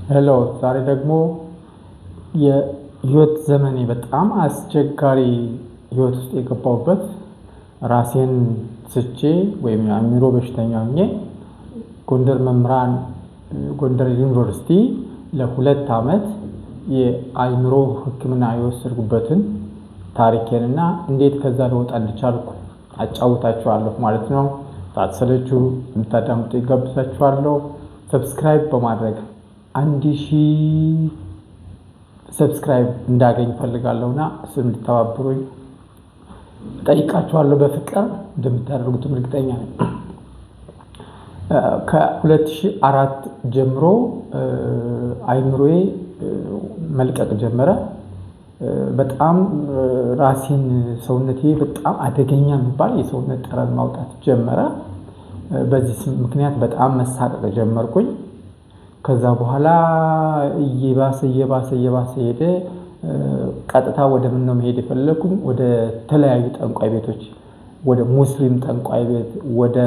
ሄሎ ዛሬ ደግሞ የህይወት ዘመኔ በጣም አስቸጋሪ ህይወት ውስጥ የገባሁበት ራሴን ስቼ ወይም የአእምሮ በሽተኛ ሆኜ ጎንደር መምህራን ጎንደር ዩኒቨርሲቲ ለሁለት ዓመት የአእምሮ ሕክምና የወሰድኩበትን ታሪኬንና እንዴት ከዛ ልወጣ እንደቻልኩ አጫውታችኋለሁ ማለት ነው። ሳትሰለቹ እንድታዳምጡ ይጋብዛችኋለሁ። ሰብስክራይብ በማድረግ 1000 ሰብስክራይብ እንዳገኝ ፈልጋለሁና እንድትተባበሩኝ ጠይቃችኋለሁ። በፍቅር እንደምታደርጉትም እርግጠኛ ነኝ። ከ2004 ጀምሮ አይምሮዬ መልቀቅ ጀመረ። በጣም ራሴን ሰውነቴ በጣም አደገኛ የሚባል የሰውነት ጠረን ማውጣት ጀመረ። በዚህ ምክንያት በጣም መሳቀቅ ጀመርኩኝ። ከዛ በኋላ እየባሰ ሄደ። ቀጥታ ወደ ምን ነው መሄድ የፈለኩኝ? ወደ ተለያዩ ጠንቋይ ቤቶች፣ ወደ ሙስሊም ጠንቋይ ቤት፣ ወደ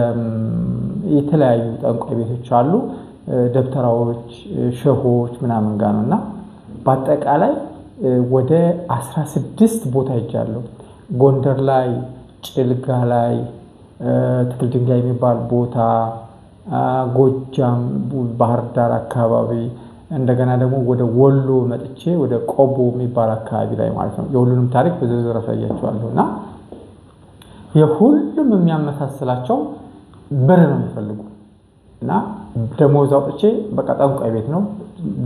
የተለያዩ ጠንቋይ ቤቶች አሉ፣ ደብተራዎች፣ ሸሆች ምናምን ጋር ነውና በአጠቃላይ ወደ 16 ቦታ ሄጃለሁ። ጎንደር ላይ፣ ጭልጋ ላይ፣ ትክል ድንጋይ የሚባል ቦታ፣ ጎጃም ባህር ዳር አካባቢ፣ እንደገና ደግሞ ወደ ወሎ መጥቼ ወደ ቆቦ የሚባል አካባቢ ላይ ማለት ነው። የሁሉንም ታሪክ በዝርዝር አሳያችኋለሁና የሁሉም የሚያመሳስላቸው ብር ነው የሚፈልጉ እና ደሞዝ አውጥቼ በቃ ጠንቋይ ቤት ነው፣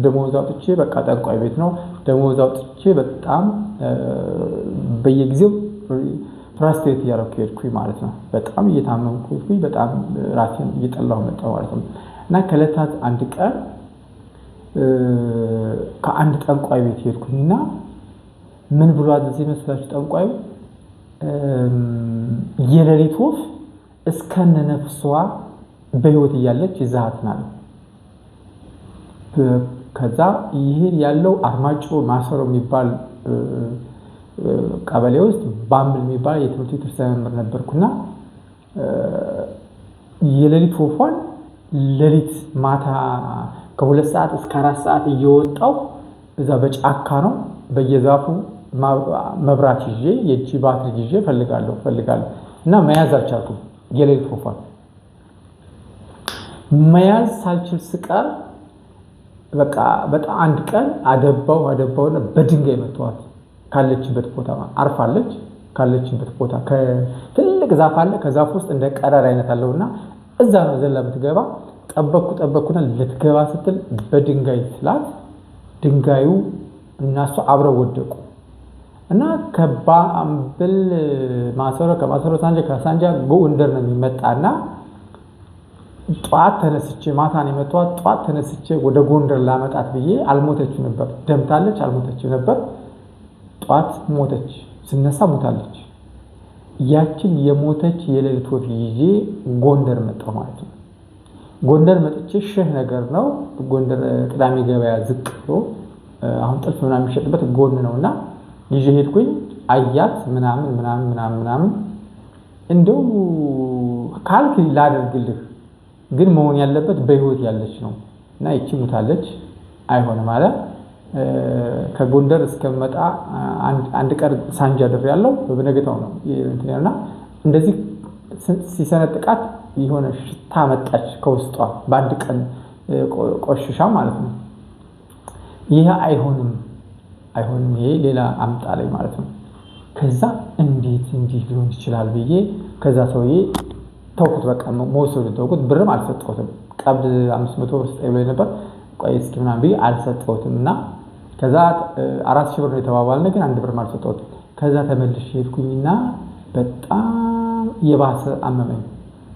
ደሞዝ አውጥቼ በቃ ጠንቋይ ቤት ነው፣ ደሞዝ አውጥቼ በጣም በየጊዜው ፍራስትሬት እያደረኩ ሄድኩኝ ማለት ነው። በጣም እየታመምኩኝ በጣም ራሴን እየጠላሁ መጣሁ ማለት ነው። እና ከዕለታት አንድ ቀን ከአንድ ጠንቋይ ቤት ሄድኩኝና ምን ብሏል እዚህ መስላችሁ? ጠንቋዩ የሌሊት ወፍ እስከነ ነፍሷ በህይወት እያለች ይዛሃትናል። ከዛ ይሄ ያለው አርማጭሆ ማሰሮ የሚባል ቀበሌ ውስጥ ባምብል የሚባል የትምህርት ቤት ርዕሰ መምህር ነበርኩና የሌሊት ወፏን ሌሊት ማታ ከ2 ሰዓት እስከ 4 ሰዓት እየወጣው እዛ በጫካ ነው በየዛፉ መብራት ይዤ የእጅ ባትሪ ይዤ ፈልጋለሁ እና መያዝ አልቻልኩም። የሌሊት ወፏን መያዝ ሳልችል ስቀር በቃ በጣም አንድ ቀን አደባውና በድንጋይ መቷት። ካለችበት ቦታ አርፋለች። ካለችበት ቦታ ከትልቅ ዛፍ አለ፣ ከዛፍ ውስጥ እንደ ቀዳዳ አይነት አለውና እዛ ነው ዘላ የምትገባ። ጠበቅኩና ልትገባ ስትል በድንጋይ ስላት ድንጋዩ እና እሷ አብረው ወደቁ እና ከባምብል ማሰሮ ከማሰሮ ሳንጃ ከሳንጃ ጎንደር ነው የሚመጣና ጧት ተነስቼ ማታ ነው የመጣሁት። ጧት ተነስቼ ወደ ጎንደር ላመጣት ብዬ አልሞተችም ነበር። ደምታለች፣ አልሞተችም ነበር። ጧት ሞተች፣ ስነሳ ሞታለች። ያችን የሞተች የሌሊት ወፍ ይዤ ጎንደር መጣሁ ማለት ነው። ጎንደር መጥቼ ሸህ ነገር ነው ጎንደር ቅዳሜ ገበያ ዝቅ ብሎ አሁን ጥልፍ ምናምን የሚሸጥበት ጎን ነውና ይዤ ሄድኩኝ። አያት ምናምን እንደው ካልክ ላደርግልህ ግን መሆን ያለበት በህይወት ያለች ነው እና ይቺ ሞታለች አይሆንም አለ። ከጎንደር እስከመጣ አንድ ቀን ሳንጃ አድሬያለሁ። በነገታው ነው እንትና እንደዚህ ሲሰነጥቃት የሆነ ሽታ መጣች ከውስጧ በአንድ ቀን ቆሽሻ ማለት ነው። ይሄ አይሆንም ይሄ ሌላ አምጣ ላይ ማለት ነው። ከዛ እንዴት እንዲህ ሊሆን ይችላል ብዬ ከዛ ሰውዬ ተውኩት። በቃ መውሰድ ተውኩት። ብርም አልሰጠሁትም። ቀብድ 500 ብር ስጠኝ ብሎኝ ነበር። ቆይ እስኪ ምናምን ብዬ አልሰጠሁትም እና ከዛ 4000 ብር ነው የተባባልነው፣ ግን 1 ብርም አልሰጠሁትም። ከዛ ተመልሼ ሄድኩኝና በጣም የባሰ አመመኝ።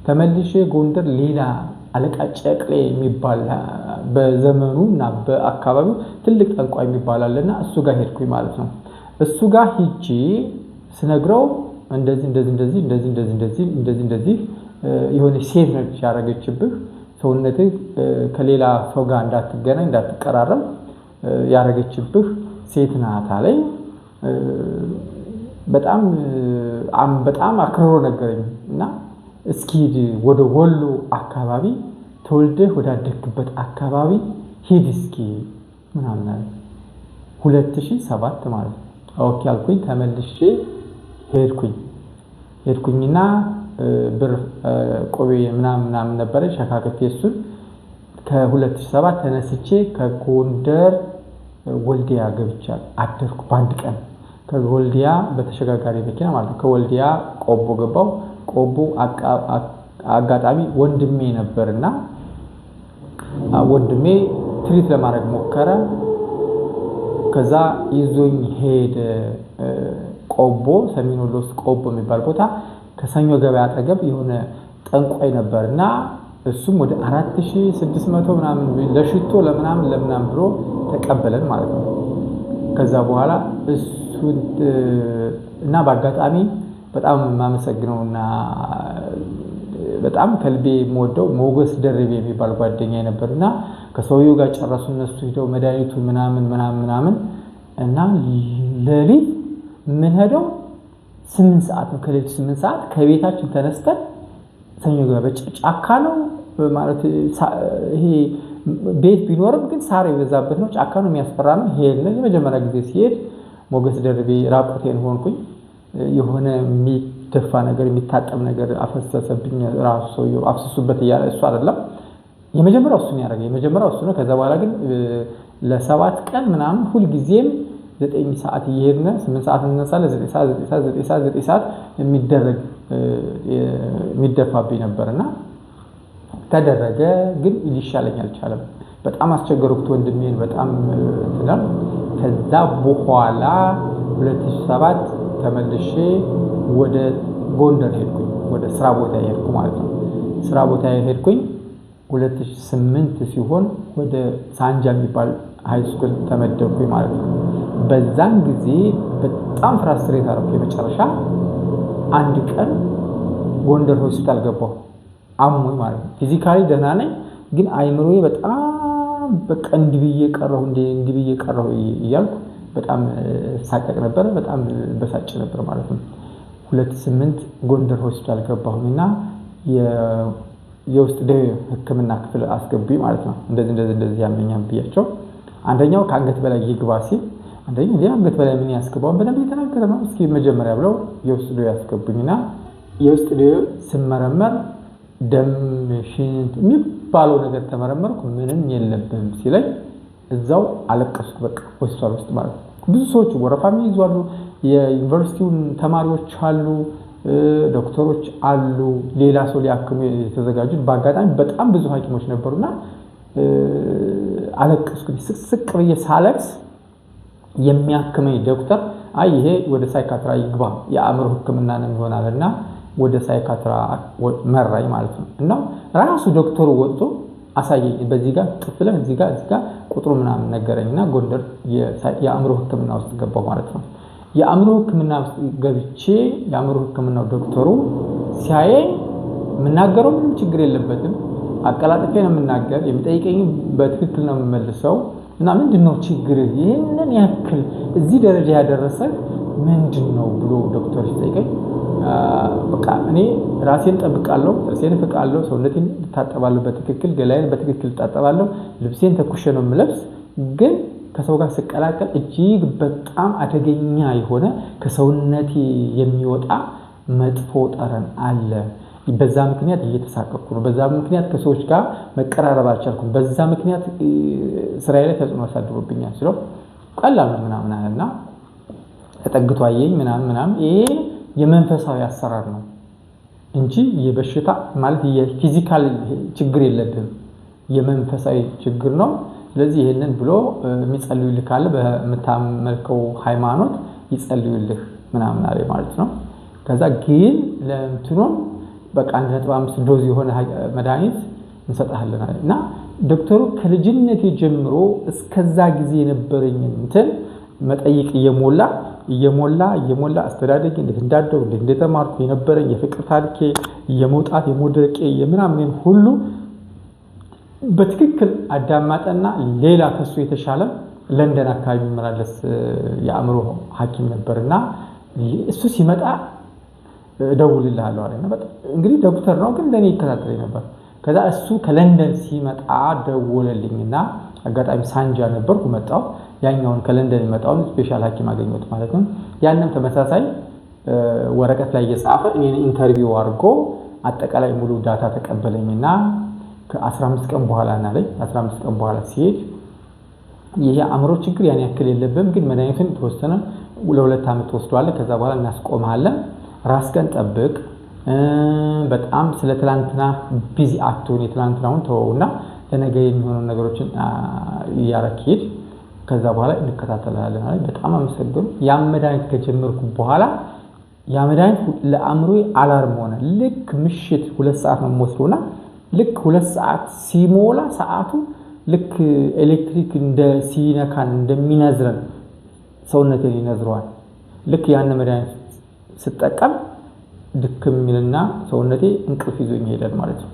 ተመልሼ ጎንደር ሌላ አለቃ ጨቅሌ የሚባል በዘመኑ እና በአካባቢው ትልቅ ጠንቋይ የሚባል አለና እሱ ጋር ሄድኩኝ ማለት ነው። እሱ ጋር ሂጄ ስነግረው እንደዚህ የሆነ ሴት ነች ያረገችብህ፣ ሰውነትህ ከሌላ ሰው ጋር እንዳትገናኝ እንዳትቀራረብ ያረገችብህ ሴት ናት አለኝ። በጣም አክርሮ ነገረኝ እና እስኪ ወደ ወሎ አካባቢ ተወልደህ ወዳደግበት አካባቢ ሂድ እስኪ ምናምን አለ 2007 ማለት ነው። ኦኬ አልኩኝ ተመልሼ ሄድኩኝና ብር ቆቤ ምናምን ነበር ሸካክፌ እሱን ከ2007 ተነስቼ ከጎንደር ወልዲያ ገብቻለሁ አደርኩ በአንድ ቀን ከወልዲያ በተሸጋጋሪ መኪና ማለት ከወልዲያ ቆቦ ገባው ቆቦ አጋጣሚ ወንድሜ ነበርና ወንድሜ ትሪት ለማድረግ ሞከረ ከዛ ይዞኝ ሄደ ቆቦ ሰሜን ወሎ ውስጥ ቆቦ የሚባል ቦታ ከሰኞ ገበያ አጠገብ የሆነ ጠንቋይ ነበርና እሱም ወደ 4600 ምናምን ለሽቶ ለምናምን ብሎ ተቀበለን ማለት ነው ከዛ በኋላ እሱን እና በአጋጣሚ በጣም ማመሰግነውና በጣም ከልቤ የምወደው ሞገስ ደርቤ የሚባል ጓደኛዬ ነበርና ከሰውየው ጋር ጨረሱ እነሱ ሄደው መድኃኒቱ ምናምን እና ለሊት ምን ሄደው 8 ሰዓት ነው ከሌሊቱ 8 ሰዓት ከቤታችን ተነስተን ሰኞ ገበያ ጫካ ነው ማለት ይሄ ቤት ቢኖርም ግን ሳር የበዛበት ነው ጫካ ነው የሚያስፈራ ነው ሄድን የመጀመሪያ ጊዜ ሲሄድ ሞገስ ደርቤ ራቁቴን ሆንኩኝ የሆነ የሚደፋ ነገር የሚታጠብ ነገር አፈሰሰብኝ ራሱ ሰውየው አፍስሱበት እያለ እሱ አይደለም የመጀመሪያው እሱ ነው ያደረገው የመጀመሪያው እሱ ነው ከዛ በኋላ ግን ለ7 ቀን ምናምን ሁሉ ጊዜም 9 ሰዓት እየሄድን 8 ሰዓት እንነሳለን 9 ሰዓት የሚደፋብኝ ነበርና ተደረገ ግን ሊሻለኝ አልቻለም በጣም አስቸገርኩት ወንድሜን በጣም እንትን ከዛ በኋላ 2007 ተመልሼ ወደ ጎንደር ሄድኩኝ ወደ ስራ ቦታ ሄድኩ ማለት ነው ስራ ቦታ ሄድኩኝ 2008 ሲሆን ወደ ሳንጃ የሚባል ሃይ ስኩል ተመደብኩኝ ማለት ነው በዛን ጊዜ በጣም ፍራስትሬት አደረኩ የመጨረሻ አንድ ቀን ጎንደር ሆስፒታል ገባሁ አሞኝ ማለት ነው ፊዚካሊ ደህና ነኝ ግን አይምሮዬ በጣም በቃ እንዲብዬ ቀረሁ እያልኩ በጣም ሳቀቅ ነበር በጣም በሳጭ ነበር ማለት ነው 2008 ጎንደር ሆስፒታል ገባሁና የውስጥ ደዌ ህክምና ክፍል አስገቡኝ ማለት ነው እንደዚህ ያመኛል ብያቸው አንደኛው ከአንገት በላይ ይግባ ሲል አንደኛው የአንገት በላይ ምን ያስገባው በደንብ የተናገረ ነው እስኪ መጀመሪያ ብለው የውስጥ ደዌ ያስገቡኝና የውስጥ ደዌ ስመረመር ደም ሽንት የሚባለው ነገር ተመረመርኩ ምንም የለብም ሲለኝ እዛው አለቀስኩ በቃ ሆስፒታል ውስጥ ማለት ነው ብዙ ሰዎች ወረፋም ይዟሉ የዩኒቨርሲቲውን ተማሪዎች አሉ ዶክተሮች አሉ ሌላ ሰው ሊያክሙ የተዘጋጁ በአጋጣሚ በጣም ብዙ ሐኪሞች ነበሩና አለቀስኩ ስቅስቅ ብዬ ሳለቅስ የሚያክመኝ ዶክተር አይ ይሄ ወደ ሳይካትራ ይግባ የአእምሮ ህክምና ነው ይሆናልና ወደ ሳይካትራ መራይ ማለት ነው እና ራሱ ዶክተሩ ወጥቶ አሳየኝ በዚህ ጋር ጥፍለን እዚህ ጋር ቁጥሩ ምናምን ነገረኝና ጎንደር የአእምሮ ህክምና ውስጥ ገባሁ ማለት ነው የአእምሮ ህክምና ውስጥ ገብቼ የአእምሮ ህክምናው ዶክተሩ ሲያየኝ የምናገረው ምንም ችግር የለበትም አቀላጥፌ ነው የምናገር የሚጠይቀኝ በትክክል ነው የምመልሰው እና ምንድነው ችግር ይሄንን ያክል እዚህ ደረጃ ያደረሰ ምንድነው ብሎ ዶክተር ሲጠይቀኝ በቃ እኔ ራሴን ጠብቃለሁ ራሴን ፈቃለሁ ሰውነቴን ታጠባለሁ በትክክል ገላዬን በትክክል ታጠባለሁ ልብሴን ተኩሼ ነው የምለብስ ግን ከሰው ጋር ስቀላቀል እጅግ በጣም አደገኛ የሆነ ከሰውነቴ የሚወጣ መጥፎ ጠረን አለ በዛ ምክንያት እየተሳቀቅኩ ነው በዛ ምክንያት ከሰዎች ጋር መቀራረብ አልቻልኩም በዛ ምክንያት ስራዬ ላይ ተጽዕኖ አሳድሮብኛል ስለው ቀላል ምናምን አለና ተጠግቶ አየኝ ምናምን ይሄ የመንፈሳዊ አሰራር ነው እንጂ የበሽታ ማለት የፊዚካል ችግር የለብም የመንፈሳዊ ችግር ነው ስለዚህ ይሄንን ብሎ የሚጸልዩልህ ካለ በመታመልከው ሃይማኖት ይጸልዩልህ ምናምን አለ ማለት ነው ከዛ ግን ለእንትኖም በቃ 1.5 ዶዝ የሆነ መድኃኒት እንሰጣለን አለና ዶክተሩ ከልጅነቴ ጀምሮ እስከዛ ጊዜ የነበረኝ እንትን መጠይቅ እየሞላ አስተዳደግ እንዳደው እንደተማርኩ የነበረኝ የፍቅር ታሪኬ የመውጣት የሞደቄ የምናምን ሁሉ በትክክል አዳማጠና ሌላ ከሱ የተሻለ ለንደን አካባቢ መራለስ የአእምሮ ሐኪም ነበርና እሱ ሲመጣ ደውልልሃለሁ አለና በጣም እንግዲህ ዶክተር ነው ግን ለኔ ይከታተለኝ ነበር ከዛ እሱ ከለንደን ሲመጣ ደወለልኝና አጋጣሚ ሳንጃ ነበርኩ መጣው ያኛውን ከለንደን የመጣውን ስፔሻል ሐኪም አገኘሁት ማለት ነው። ያንንም ተመሳሳይ ወረቀት ላይ እየጻፈ እኔን ኢንተርቪው አድርጎ አጠቃላይ ሙሉ ዳታ ተቀበለኝና ከ15 ቀን በኋላ እና ላይ 15 ቀን በኋላ ሲሄድ ይሄ አእምሮ ችግር ያን ያክል የለብም ግን መድኃኒቱን ተወሰነ ለ2 ዓመት ወስዷል ከዛ በኋላ እናስቆማለን ራስህን ጠብቅ በጣም ስለ ትላንትና ቢዚ አትሁን የትላንትናውን ተወውና ለነገ የሚሆኑ ነገሮችን ያረክሂድ ከዛ በኋላ እንከታተላለን አለ በጣም አመሰግኑ ያ መድኃኒት ከጀመርኩ በኋላ ያ መድኃኒት ለአእምሮ አላርም ሆነ ልክ ምሽት 2 ሰዓት ነው ወስዶና ልክ 2 ሰዓት ሲሞላ ሰዓቱ ልክ ኤሌክትሪክ እንደ ሲነካን እንደሚነዝረን ሰውነቴ ይነዝረዋል ልክ ያን መድኃኒት ስጠቀም ድክም ሚልና ሰውነቴ እንቅልፍ ይዞኝ ይሄዳል ማለት ነው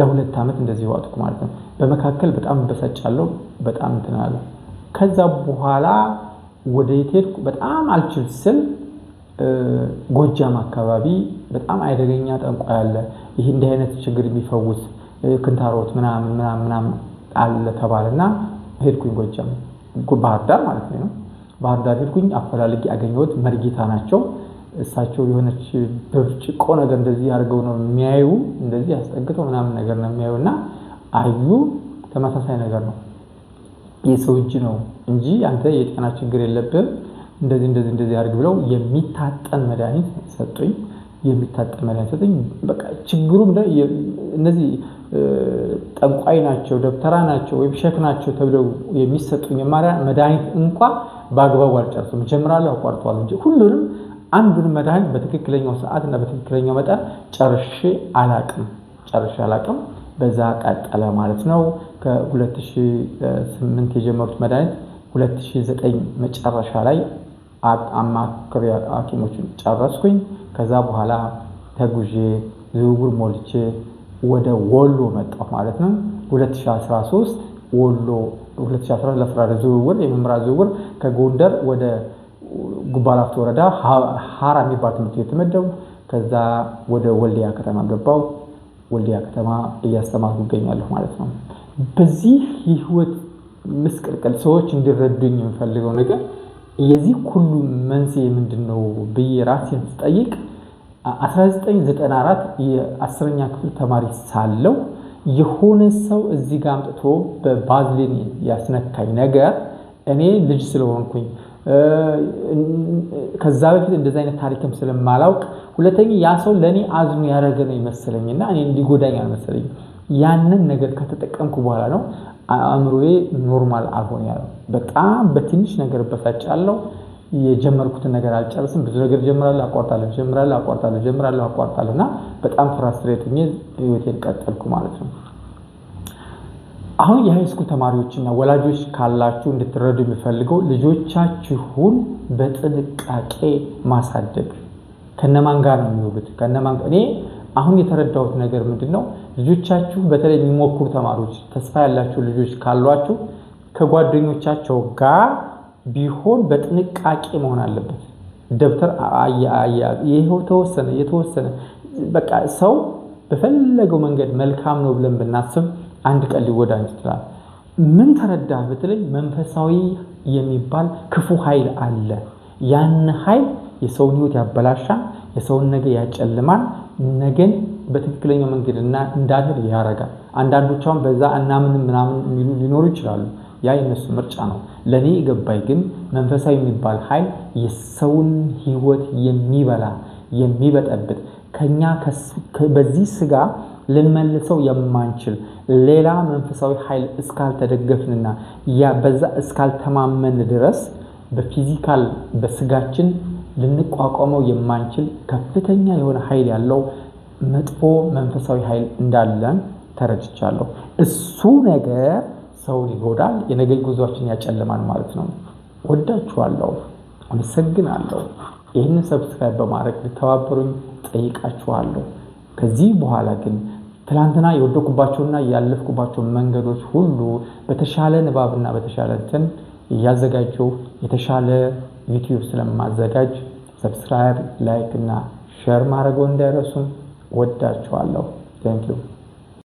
ለ2 ዓመት እንደዚህ ዋጥኩ ማለት ነው በመካከል በጣም በሰጫለው በጣም እንትናለ ከዛ በኋላ ወደ የቴድኩ በጣም አልችል ስል ጎጃም አካባቢ በጣም አይደገኛ ጠንቋይ አለ ይሄ እንደ አይነት ችግር የሚፈውስ ክንታሮት ምናምን አለ ተባለና ሄድኩኝ ጎጃም ባህር ዳር ማለት ነው ባህር ዳር ሄድኩኝ አፈላልጌ አገኘሁት መርጌታ ናቸው እሳቸው የሆነች ብርጭቆ ነገር እንደዚህ አድርገው ነው የሚያዩ እንደዚህ ያስጠግተው ምናምን ነገር ነው የሚያዩና አዩ ተመሳሳይ ነገር ነው የሰው እጅ ነው እንጂ አንተ የጤና ችግር የለብህም እንደዚህ አድርግ ብለው የሚታጠን መድኃኒት ሰጡኝ የሚታጠን መድኃኒት ሰጡኝ በቃ ችግሩ እነዚህ ጠንቋይ ናቸው ደብተራ ናቸው ወይ ሸክ ናቸው ተብለው የሚሰጡኝ መድኃኒት እንኳን በአግባቡ አልጨረስኩም ጀምራለሁ አቋርጧል እንጂ ሁሉንም አንዱን መድኃኒት በትክክለኛው ሰዓትና በትክክለኛው መጠን ጨርሼ አላቅም በዛ ቀጠለ ማለት ነው ከ2008 የጀመሩት መድኃኒት 2009 መጨረሻ ላይ አማክሬ ሐኪሞችን ጨረስኩኝ ከዛ በኋላ ተጉዤ ዝውውር ሞልቼ ወደ ወሎ መጣሁ ማለት ነው 2013 ወሎ 2014 ለስራ ዝውውር የመምራ ዝውውር ከጎንደር ወደ ጉባላፍቶ ወረዳ ሐራ የሚባል ትምህርት ቤት ተመደቡ ከዛ ወደ ወልዲያ ከተማ ገባው ወልዲያ ከተማ እያስተማርኩ እገኛለሁ ማለት ነው በዚህ ህይወት ምስቅልቅል ሰዎች እንዲረዱኝ የምፈልገው ነገር የዚህ ሁሉ መንስኤ ምንድነው በየራሴን ስጠይቅ 1994 የ10ኛ ክፍል ተማሪ ሳለው የሆነ ሰው እዚህ ጋር አምጥቶ በባዝሊን ያስነካኝ ነገር እኔ ልጅ ስለሆንኩኝ ከዛ በፊት እንደዛ አይነት ታሪክም ስለማላውቅ ሁለተኛ ያ ሰው ለኔ አዝኑ ያረገ ነው ይመስለኝና እኔ እንዲጎዳኝ አልመሰለኝ ያንን ነገር ከተጠቀምኩ በኋላ ነው አእምሮዬ ኖርማል አልሆነ ያለው በጣም በትንሽ ነገር በሳጫለው የጀመርኩትን ነገር አልጨርስም ብዙ ነገር ጀምራለሁ በጣም ፍራስትሬትኝ ህይወቴን ቀጠልኩ ማለት ነው አሁን የሃይስኩል ተማሪዎችና ወላጆች ካላችሁ እንድትረዱ የሚፈልገው ልጆቻችሁን በጥንቃቄ ማሳደግ ከነማን ጋር ነው የሚውሉት እኔ አሁን የተረዳሁት ነገር ምንድነው ልጆቻችሁ በተለይ የሚሞክሩ ተማሪዎች ተስፋ ያላችሁ ልጆች ካሏችሁ ከጓደኞቻቸው ጋር ቢሆን በጥንቃቄ መሆን አለበት ደብተር ይሄው የተወሰነ በቃ ሰው በፈለገው መንገድ መልካም ነው ብለን ብናስብ አንድ ቀን ሊወዳን ይችላል ምን ተረዳ በተለይ መንፈሳዊ የሚባል ክፉ ኃይል አለ ያን ኃይል የሰውን ህይወት ያበላሻል የሰውን ነገር ያጨልማል ነገን በትክክለኛው መንገድና እንዳደር ያረጋል አንዳንዶቻውን በዛ እናምን ምናምን ሊኖሩ ይችላሉ ያ የነሱ ምርጫ ነው ለኔ ገባይ ግን መንፈሳዊ የሚባል ኃይል የሰውን ህይወት የሚበጠብጥ ከኛ በዚህ ስጋ ልንመልሰው የማንችል ሌላ መንፈሳዊ ኃይል እስካልተደገፍንና ያ በዛ እስካልተማመን ድረስ በፊዚካል በስጋችን ልንቋቋመው የማንችል ከፍተኛ የሆነ ኃይል ያለው መጥፎ መንፈሳዊ ኃይል እንዳለን ተረድቻለሁ እሱ ነገር ሰው ይጎዳል የነገ ጉዟችን ያጨልማል ማለት ነው ወዳችኋለሁ አመሰግናለሁ ይሄንን ሰብስክራይብ በማድረግ ልተባበሩኝ ጠይቃችኋለሁ ከዚህ በኋላ ግን ትላንትና የወደቁባቸውና ያለፍኩባቸው መንገዶች ሁሉ በተሻለ ንባብና በተሻለ እንትን ያዘጋጀው የተሻለ ዩቲዩብ ስለማዘጋጅ ሰብስክራይብ ላይክ እና ሼር ማድረግ እንዳይረሱ ወዳችኋለሁ Thank you